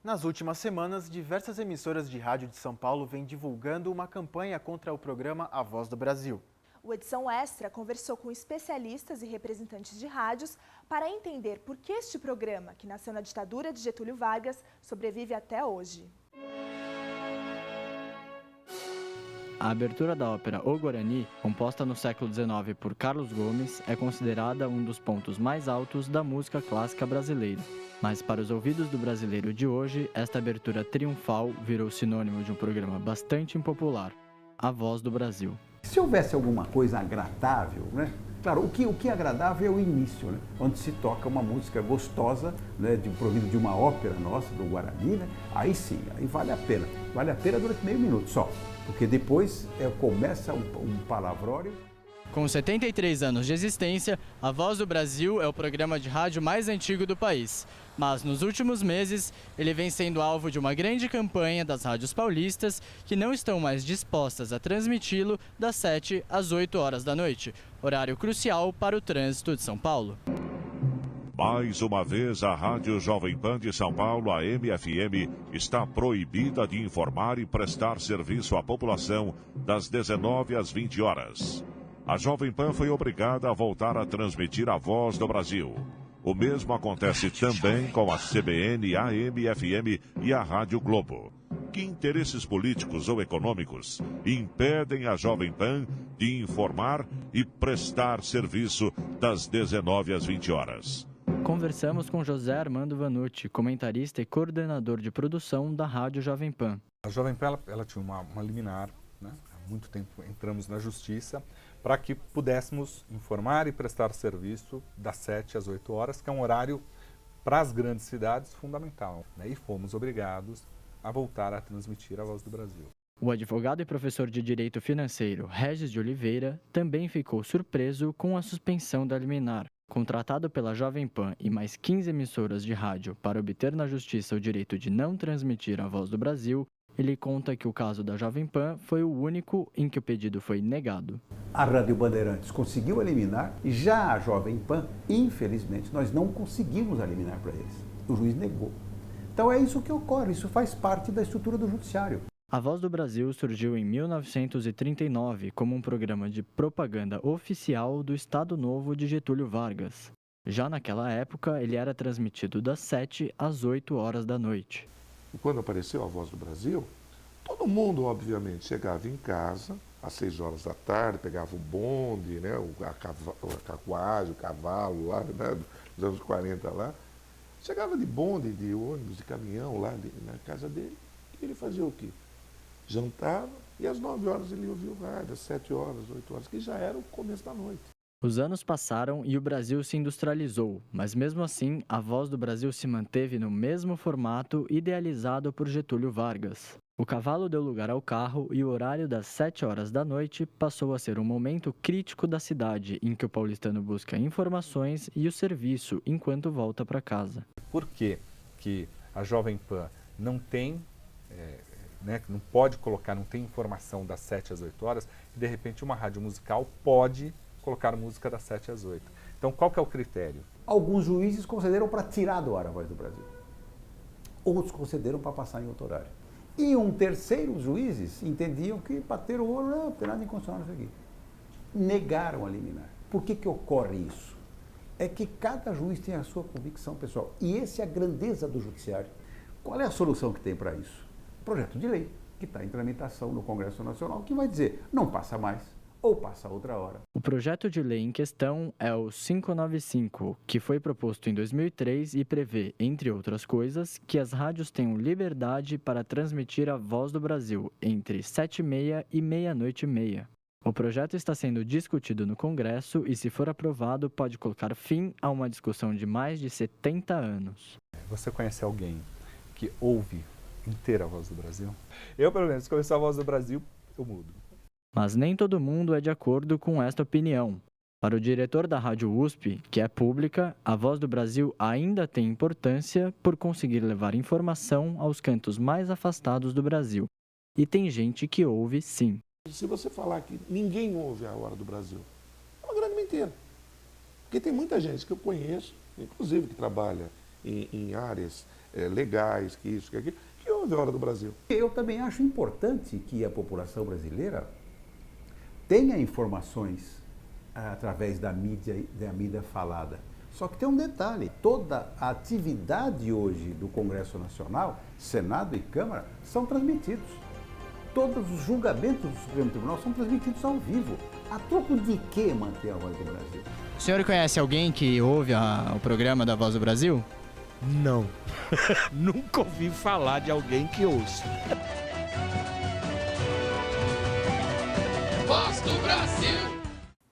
Nas últimas semanas, diversas emissoras de rádio de São Paulo vêm divulgando uma campanha contra o programa A Voz do Brasil. O Edição Extra conversou com especialistas e representantes de rádios para entender por que este programa, que nasceu na ditadura de Getúlio Vargas, sobrevive até hoje. A abertura da ópera O Guarani, composta no século XIX por Carlos Gomes, é considerada um dos pontos mais altos da música clássica brasileira. Mas para os ouvidos do brasileiro de hoje, esta abertura triunfal virou sinônimo de um programa bastante impopular, A Voz do Brasil. Se houvesse alguma coisa agradável, né? Claro, o que é agradável é o início, né? Onde se toca uma música gostosa, né? Provida de uma ópera nossa, do Guarani, né? Aí sim, aí vale a pena. Vale a pena durante meio minuto só, porque depois começa um palavrório. Com 73 anos de existência, A Voz do Brasil é o programa de rádio mais antigo do país. Mas nos últimos meses, ele vem sendo alvo de uma grande campanha das rádios paulistas que não estão mais dispostas a transmiti-lo das 7 às 8 horas da noite, horário crucial para o trânsito de São Paulo. Mais uma vez, a Rádio Jovem Pan de São Paulo, a MFM, está proibida de informar e prestar serviço à população das 19 às 20 horas. A Jovem Pan foi obrigada a voltar a transmitir A Voz do Brasil. O mesmo acontece também com a CBN, a AM/FM e a Rádio Globo. Que interesses políticos ou econômicos impedem a Jovem Pan de informar e prestar serviço das 19 às 20 horas? Conversamos com José Armando Vanucci, comentarista e coordenador de produção da Rádio Jovem Pan. A Jovem Pan ela tinha uma liminar, né? Há muito tempo entramos na justiça para que pudéssemos informar e prestar serviço das 7 às 8 horas, que é um horário para as grandes cidades fundamental, né? E fomos obrigados a voltar a transmitir A Voz do Brasil. O advogado e professor de Direito Financeiro Regis de Oliveira também ficou surpreso com a suspensão da liminar. Contratado pela Jovem Pan e mais 15 emissoras de rádio para obter na justiça o direito de não transmitir A Voz do Brasil, ele conta que o caso da Jovem Pan foi o único em que o pedido foi negado. A Rádio Bandeirantes conseguiu eliminar, e já a Jovem Pan, infelizmente, nós não conseguimos eliminar para eles. O juiz negou. Então é isso que ocorre, isso faz parte da estrutura do judiciário. A Voz do Brasil surgiu em 1939 como um programa de propaganda oficial do Estado Novo de Getúlio Vargas. Já naquela época, ele era transmitido das 7 às 8 horas da noite. E quando apareceu A Voz do Brasil, todo mundo, obviamente, chegava em casa às 6 horas da tarde, pegava o bonde, né, a carruagem, o cavalo lá, né, dos anos 40 lá, chegava de bonde, de ônibus, de caminhão lá na casa dele, e ele fazia o quê? Jantava e às 9 horas ele ouvia o rádio, às 7 horas, 8 horas, que já era o começo da noite. Os anos passaram e o Brasil se industrializou, mas mesmo assim, a Voz do Brasil se manteve no mesmo formato idealizado por Getúlio Vargas. O cavalo deu lugar ao carro e o horário das 7 horas da noite passou a ser um momento crítico da cidade, em que o paulistano busca informações e o serviço enquanto volta para casa. Por que a Jovem Pan não tem, não pode colocar, não tem informação das 7 às 8 horas, e de repente uma rádio musical pode colocar música das 7 às 8. Então, qual que é o critério? Alguns juízes concederam para tirar do ar A Voz do Brasil. Outros concederam para passar em outro horário. E terceiros juízes entendiam que bater o olho não tem nada inconstitucional nisso aqui. Negaram a liminar. Por que ocorre isso? É que cada juiz tem a sua convicção pessoal. E essa é a grandeza do judiciário. Qual é a solução que tem para isso? Projeto de lei, que está em tramitação no Congresso Nacional, que vai dizer, não passa mais, ou passa outra hora. O projeto de lei em questão é o 595, que foi proposto em 2003 e prevê, entre outras coisas, que as rádios tenham liberdade para transmitir A Voz do Brasil entre 7h30 e meia-noite e meia. O projeto está sendo discutido no Congresso e, se for aprovado, pode colocar fim a uma discussão de mais de 70 anos. Você conhece alguém que ouve inteira A Voz do Brasil? Eu, pelo menos, se começar A Voz do Brasil, eu mudo. Mas nem todo mundo é de acordo com esta opinião. Para o diretor da Rádio USP, que é pública, A Voz do Brasil ainda tem importância por conseguir levar informação aos cantos mais afastados do Brasil. E tem gente que ouve sim. Se você falar que ninguém ouve A Hora do Brasil, é uma grande mentira. Porque tem muita gente que eu conheço, inclusive que trabalha em áreas legais, que isso, que aquilo, que houve a Hora do Brasil. Eu também acho importante que a população brasileira tenha informações através da mídia falada. Só que tem um detalhe, toda a atividade hoje do Congresso Nacional, Senado e Câmara, são transmitidos. Todos os julgamentos do Supremo Tribunal são transmitidos ao vivo. A troco de que manter a Voz do Brasil? O senhor conhece alguém que ouve o programa da Voz do Brasil? Não. Nunca ouvi falar de alguém que ouça. Voz do Brasil!